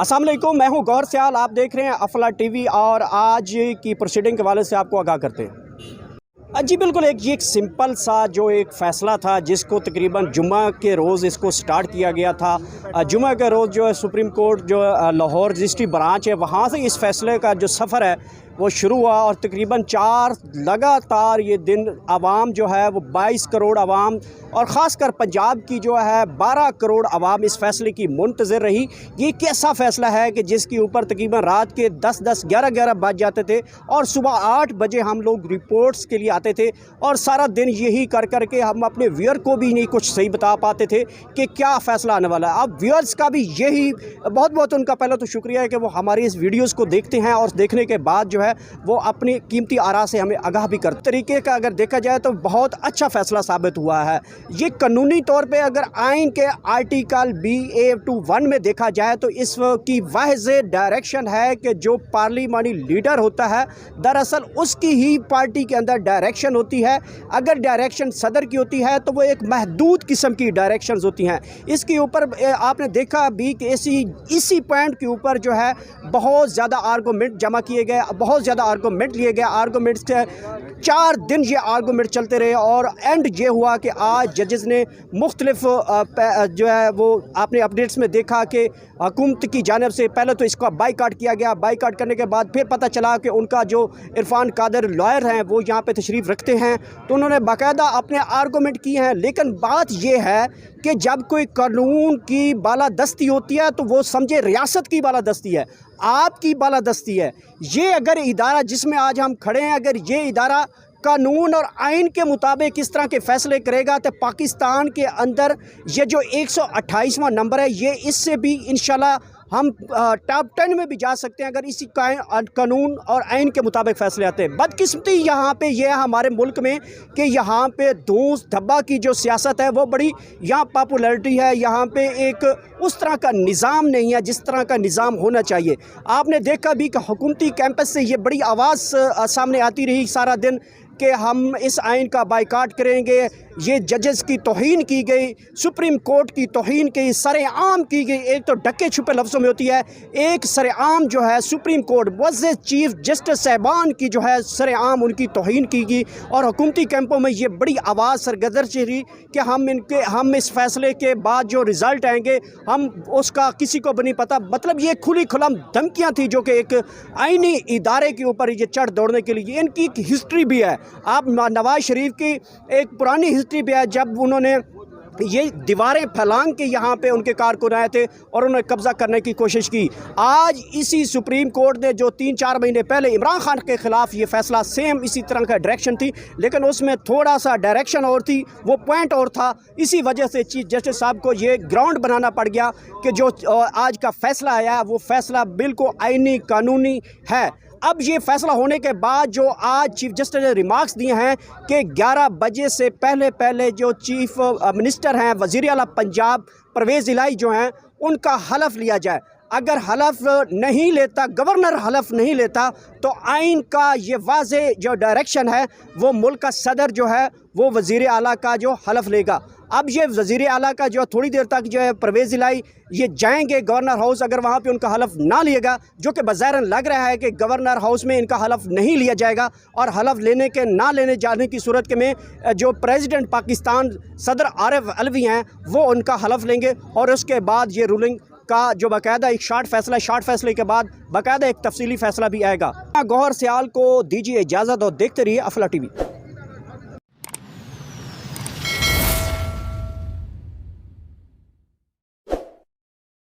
अस्सलाम वालेकुम, मैं हूं गौहर सियाल। आप देख रहे हैं अफला टीवी और आज की प्रोसीडिंग के वाले से आपको आगाह करते हैं। जी बिल्कुल, ये एक सिंपल सा जो एक फ़ैसला था जिसको तकरीबन जुम्मा के रोज़ इसको स्टार्ट किया गया था। जुम्मा के रोज़ जो है सुप्रीम कोर्ट जो लाहौर रजिस्ट्री ब्रांच है वहाँ से इस फ़ैसले का जो सफ़र है वो शुरू हुआ और तकरीबन 4 लगातार ये दिन आवाम जो है वो 22 करोड़ आवाम और ख़ासकर पंजाब की जो है 12 करोड़ आवाम इस फ़ैसले की मुंतज़िर रही। ये एक ऐसा फ़ैसला है कि जिसके ऊपर तकरीबन रात के 10-10, 11-11 बज जाते थे और सुबह 8 बजे हम लोग रिपोर्ट्स के लिए आते थे और सारा दिन यही कर कर के हम अपने व्यूअर को भी नहीं कुछ सही बता पाते थे कि क्या फ़ैसला आने वाला है। अब व्यूअर्स का भी यही बहुत बहुत उनका पहले तो शुक्रिया है कि वो हमारी इस वीडियोज़ को देखते हैं और देखने के बाद जो है वो अपनी कीमती आरा से हमें आगाह भी करते तरीके का अगर देखा जाए तो बहुत अच्छा फ़ैसला साबित हुआ है। ये कानूनी तौर पे अगर आइन के आर्टिकल BA-1 में देखा जाए तो इसकी वाज़ेह डायरेक्शन है कि जो पार्लिमानी लीडर होता है दरअसल उसकी ही पार्टी के अंदर डायरेक्शन होती है। अगर डायरेक्शन सदर की होती है तो वो एक महदूद किस्म की डायरेक्शंस होती हैं। इसके ऊपर आपने देखा भी कि इसी पॉइंट के ऊपर जो है बहुत ज़्यादा आर्गूमेंट जमा किए गए, बहुत ज़्यादा आर्गूमेंट लिए गए। आर्गूमेंट्स के 4 दिन ये आर्गूमेंट चलते रहे और एंड ये हुआ कि आज जजेस ने मुख्तलिफ जो है वो आपने अपडेट्स में देखा कि हुकूमत की जानिब से पहले तो इसका बाइकाट किया गया। बाइकाट करने के बाद फिर पता चला कि उनका जो इरफान कादर लॉयर हैं वो यहाँ पे तशरीफ़ रखते हैं तो उन्होंने बाकायदा अपने आर्गूमेंट किए हैं। लेकिन बात ये है कि जब कोई कानून की बालादस्ती होती है तो वो समझे रियासत की बालादस्ती है, आपकी बालादस्ती है। ये अगर इदारा जिसमें आज हम खड़े हैं, अगर ये इदारा कानून और आइन के मुताबिक किस तरह के फ़ैसले करेगा तो पाकिस्तान के अंदर ये जो 128वां नंबर है ये इससे भी इंशाल्लाह हम टॉप 10 में भी जा सकते हैं अगर इसी कानून और आइन के मुताबिक फ़ैसले आते हैं। बदकिस्मती यहाँ पे ये है हमारे मुल्क में कि यहाँ पे धूस धब्बा की जो सियासत है वो बड़ी यहाँ पॉपुलैरिटी है, यहाँ पे एक उस तरह का निज़ाम नहीं है जिस तरह का निज़ाम होना चाहिए। आपने देखा भी कि हुकूमती कैंपस से ये बड़ी आवाज़ सामने आती रही सारा दिन कि हम इस आइन का बाइकाट करेंगे। ये जजेस की तौहीन की गई, सुप्रीम कोर्ट की तौहीन की, सरेआम की गई। एक तो ढके छुपे लफ्ज़ों में होती है, एक सरेआम जो है सुप्रीम कोर्ट मुअज़्ज़ज़ चीफ जस्टिस साहबान की जो है सरेआम उनकी तौहीन की गई और हुकूमती कैंपों में ये बड़ी आवाज़ सरगर्द रही कि हम इस फ़ैसले के बाद जो रिज़ल्ट आएंगे हम उसका किसी को भी नहीं पता। मतलब ये खुली खुलम धमकियाँ थी जो कि एक आइनी इदारे के ऊपर ये चढ़ दौड़ने के लिए। इनकी एक हिस्ट्री भी है। आप नवाज शरीफ की एक पुरानी हिस्ट्री भी है जब उन्होंने ये दीवारें फैलांग के यहाँ पे उनके कारकुन आए थे और उन्होंने कब्ज़ा करने की कोशिश की। आज इसी सुप्रीम कोर्ट ने जो 3-4 महीने पहले इमरान खान के ख़िलाफ़ ये फ़ैसला सेम इसी तरह का डायरेक्शन थी लेकिन उसमें थोड़ा सा डायरेक्शन और थी, वो पॉइंट और था। इसी वजह से चीफ जस्टिस साहब को ये ग्राउंड बनाना पड़ गया कि जो आज का फ़ैसला आया वो फ़ैसला बिल्कुल आइनी कानूनी है। अब ये फ़ैसला होने के बाद जो आज चीफ जस्टिस ने रिमार्क्स दिए हैं कि 11 बजे से पहले जो चीफ मिनिस्टर हैं वज़ीर आला पंजाब परवेज़ इलाही जो हैं उनका हलफ लिया जाए। अगर हलफ नहीं लेता, गवर्नर हलफ नहीं लेता तो आइन का ये वाज़ेह जो डायरेक्शन है वो मुल्क का सदर जो है वो वज़ीर आला का जो हलफ लेगा। अब ये वज़ीर आला का जो थोड़ी देर तक जो है परवेज़ इलाही ये जाएंगे गवर्नर हाउस, अगर वहाँ पे उनका हलफ ना लिएगा जो कि बज़ाहिरन लग रहा है कि गवर्नर हाउस में इनका हलफ नहीं लिया जाएगा और हलफ लेने के ना लेने जाने की सूरत के में जो प्रेसिडेंट पाकिस्तान सदर आरिफ अलवी हैं वो उनका हलफ लेंगे और उसके बाद ये रूलिंग का जो बाकायदा एक शार्ट फैसले के बाद बाकायदा एक तफसीली फ़ैसला भी आएगा। गौहर सियाल को दीजिए इजाज़त और देखते रहिए अफला टीवी।